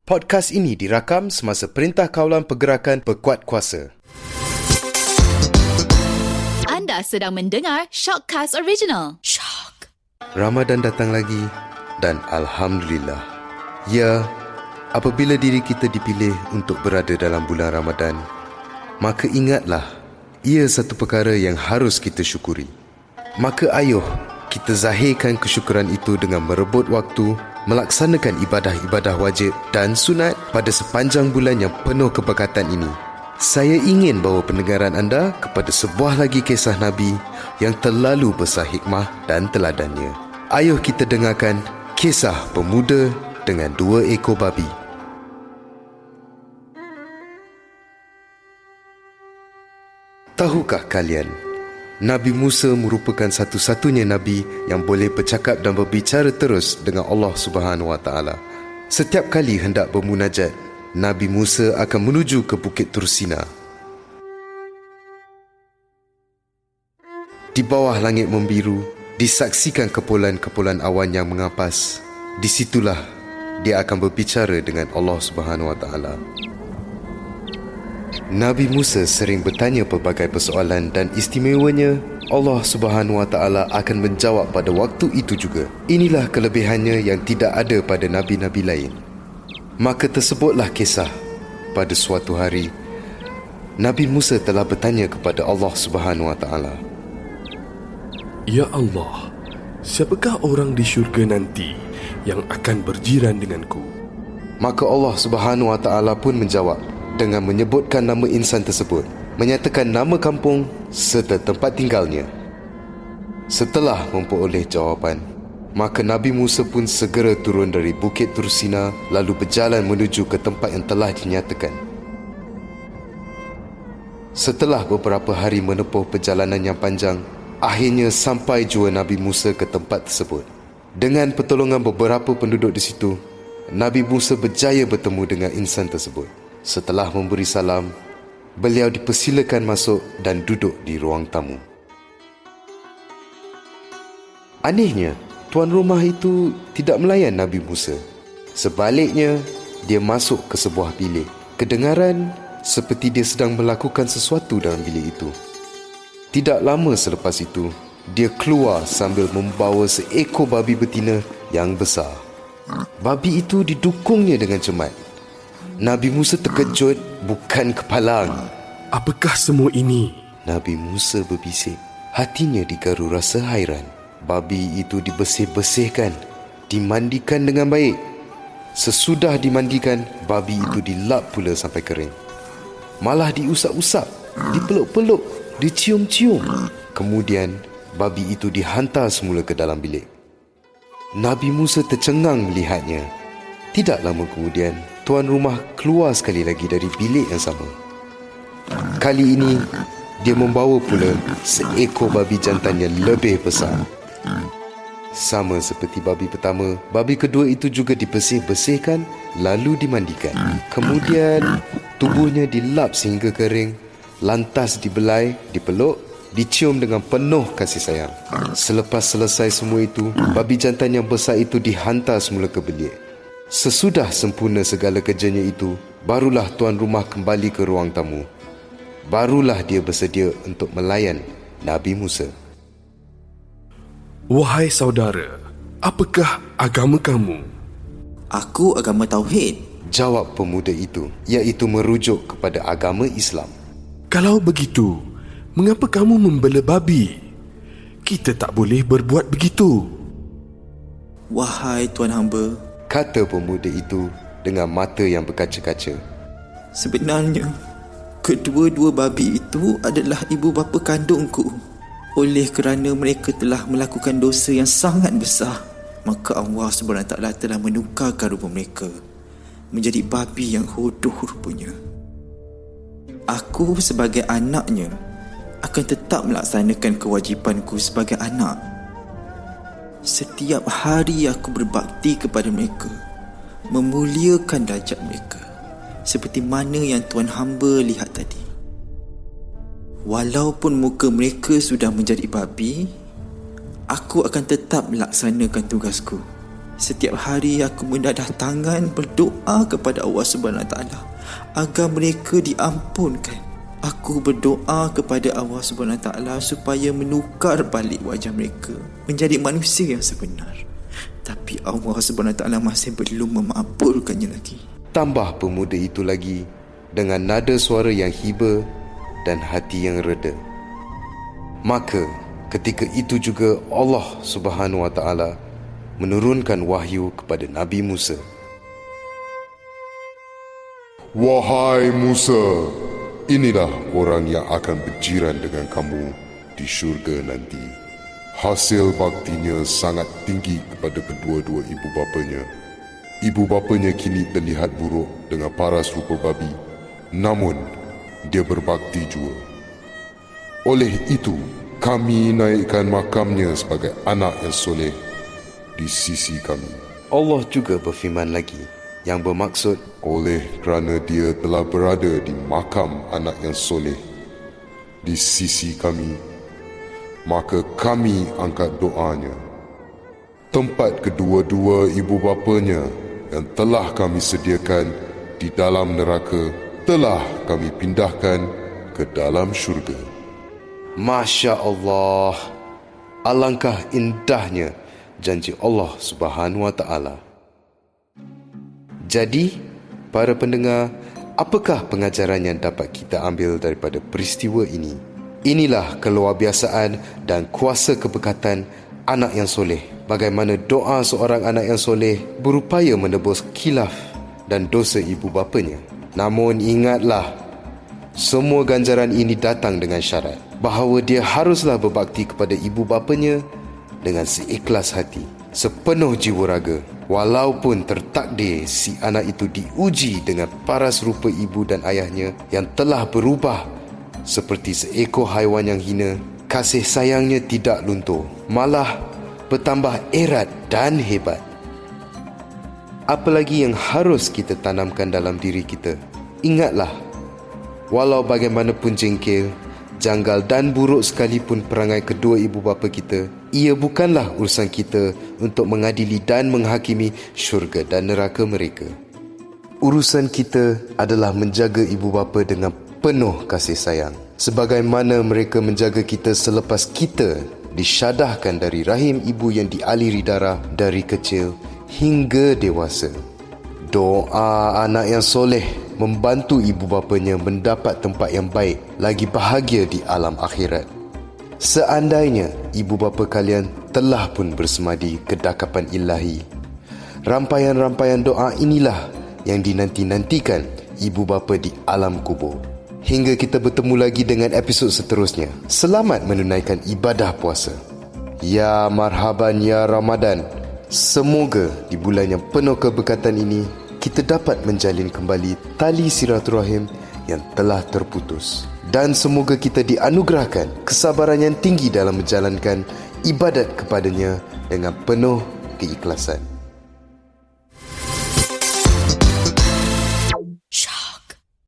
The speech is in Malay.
Podcast ini dirakam semasa Perintah Kawalan Pergerakan Berkuat Kuasa. Anda sedang mendengar Shockcast Original. Shock. Ramadan datang lagi dan Alhamdulillah. Ya, apabila diri kita dipilih untuk berada dalam bulan Ramadan, maka ingatlah, ia satu perkara yang harus kita syukuri. Maka ayuh kita zahirkan kesyukuran itu dengan merebut waktu, melaksanakan ibadah-ibadah wajib dan sunat pada sepanjang bulan yang penuh keberkatan ini. Saya ingin bawa pendengaran anda kepada sebuah lagi kisah Nabi yang terlalu besar hikmah dan teladannya. Ayuh kita dengarkan kisah pemuda dengan 2 ekor babi. Tahukah kalian, Nabi Musa merupakan satu-satunya Nabi yang boleh bercakap dan berbicara terus dengan Allah Subhanahu Wa Taala. Setiap kali hendak bermunajat, Nabi Musa akan menuju ke Bukit Tursina. Di bawah langit membiru, disaksikan kepulan-kepulan awan yang mengapas. Di situlah dia akan berbicara dengan Allah Subhanahu Wa Taala. Nabi Musa sering bertanya pelbagai persoalan dan istimewanya, Allah Subhanahu Wa Taala akan menjawab pada waktu itu juga. Inilah kelebihannya yang tidak ada pada nabi-nabi lain. Maka tersebutlah kisah. Pada suatu hari, Nabi Musa telah bertanya kepada Allah Subhanahu Wa Taala, Ya Allah, siapakah orang di syurga nanti yang akan berjiran denganku? Maka Allah Subhanahu Wa Taala pun menjawab dengan menyebutkan nama insan tersebut, menyatakan nama kampung serta tempat tinggalnya. Setelah memperoleh jawapan, maka Nabi Musa pun segera turun dari Bukit Tursina lalu berjalan menuju ke tempat yang telah dinyatakan. Setelah beberapa hari menempuh perjalanan yang panjang, akhirnya sampai jua Nabi Musa ke tempat tersebut. Dengan pertolongan beberapa penduduk di situ, Nabi Musa berjaya bertemu dengan insan tersebut. Setelah memberi salam, beliau dipersilakan masuk dan duduk di ruang tamu. Anehnya, tuan rumah itu tidak melayan Nabi Musa. Sebaliknya, dia masuk ke sebuah bilik. Kedengaran seperti dia sedang melakukan sesuatu dalam bilik itu. Tidak lama selepas itu, dia keluar sambil membawa seekor babi betina yang besar. Babi itu didukungnya dengan cermat. Nabi Musa terkejut bukan kepalang. Apakah semua ini? Nabi Musa berbisik. Hatinya digaru rasa hairan. Babi itu dibersih-bersihkan, dimandikan dengan baik. Sesudah dimandikan, babi itu dilap pula sampai kering. Malah diusap-usap, dipeluk-peluk, dicium-cium. Kemudian, babi itu dihantar semula ke dalam bilik. Nabi Musa tercengang melihatnya. Tidak lama kemudian, tuan rumah keluar sekali lagi dari bilik yang sama. Kali ini, dia membawa pula seekor babi jantan yang lebih besar. Sama seperti babi pertama, babi kedua itu juga dibersih-bersihkan lalu dimandikan. Kemudian, tubuhnya dilap sehingga kering, lantas dibelai, dipeluk, dicium dengan penuh kasih sayang. Selepas selesai semua itu, babi jantan yang besar itu dihantar semula ke bilik. Sesudah sempurna segala kerjanya itu, barulah tuan rumah kembali ke ruang tamu. Barulah dia bersedia untuk melayan Nabi Musa. Wahai saudara, apakah agama kamu? Aku agama Tauhid. Jawab pemuda itu, iaitu merujuk kepada agama Islam. Kalau begitu, mengapa kamu membela babi? Kita tak boleh berbuat begitu. Wahai Tuan Hamba, kata pemuda itu dengan mata yang berkaca-kaca. sebenarnya kedua-dua babi itu adalah ibu bapa kandungku. Oleh kerana mereka telah melakukan dosa yang sangat besar, maka Allah SWT telah menukarkan rupa mereka menjadi babi yang hodoh rupanya. Aku sebagai anaknya akan tetap melaksanakan kewajipanku sebagai anak. Setiap hari aku berbakti kepada mereka, memuliakan darjat mereka, seperti mana yang Tuan Hamba lihat tadi. Walaupun muka mereka sudah menjadi babi, aku akan tetap melaksanakan tugasku Setiap hari aku mendadah tangan berdoa kepada Allah SWT agar mereka diampunkan. Aku berdoa kepada Allah SWT supaya menukar balik wajah mereka menjadi manusia yang sebenar. Tapi Allah SWT masih belum memabulkannya lagi. Tambah pemuda itu lagi dengan nada suara yang hiba dan hati yang reda. Maka ketika itu juga Allah Subhanahu wa taala menurunkan wahyu kepada Nabi Musa. Wahai Musa, inilah orang yang akan berjiran dengan kamu di syurga nanti. Hasil baktinya sangat tinggi kepada kedua-dua ibu bapanya. Ibu bapanya kini terlihat buruk dengan paras rupa babi, namun dia berbakti jua. Oleh itu, kami naikkan makamnya sebagai anak yang soleh di sisi kami. Allah juga berfirman lagi yang bermaksud, Oleh kerana dia telah berada di makam anak yang soleh di sisi kami, maka kami angkat doanya. Tempat kedua-dua ibu bapanya yang telah kami sediakan di dalam neraka telah kami pindahkan ke dalam syurga. Masya Allah, alangkah indahnya janji Allah Subhanahu wa taala. Jadi, para pendengar, apakah pengajaran yang dapat kita ambil daripada peristiwa ini? Inilah keluarbiasaan dan kuasa keberkatan anak yang soleh. Bagaimana doa seorang anak yang soleh berupaya menebus khilaf dan dosa ibu bapanya. Namun ingatlah, semua ganjaran ini datang dengan syarat bahawa dia haruslah berbakti kepada ibu bapanya dengan seikhlas hati, sepenuh jiwa raga. Walaupun tertakdir si anak itu diuji dengan paras rupa ibu dan ayahnya yang telah berubah seperti seekor haiwan yang hina, kasih sayangnya tidak luntur, malah bertambah erat dan hebat. Apalagi yang harus kita tanamkan dalam diri kita? Ingatlah, walau bagaimanapun jengkel, janggal dan buruk sekalipun perangai kedua ibu bapa kita, ia bukanlah urusan kita untuk mengadili dan menghakimi syurga dan neraka mereka. Urusan kita adalah menjaga ibu bapa dengan penuh kasih sayang, sebagaimana mereka menjaga kita selepas kita disyadahkan dari rahim ibu yang dialiri darah dari kecil hingga dewasa. Doa anak yang soleh membantu ibu bapanya mendapat tempat yang baik, lagi bahagia di alam akhirat. Seandainya ibu bapa kalian telah pun bersemadi kedakapan ilahi, rampaian-rampaian doa inilah yang dinanti-nantikan ibu bapa di alam kubur. Hingga kita bertemu lagi dengan episod seterusnya. Selamat menunaikan ibadah puasa. Ya marhaban ya Ramadan. Semoga di bulan yang penuh keberkatan ini kita dapat menjalin kembali tali silaturahim yang telah terputus. Dan semoga kita dianugerahkan kesabaran yang tinggi dalam menjalankan ibadat kepadanya dengan penuh keikhlasan.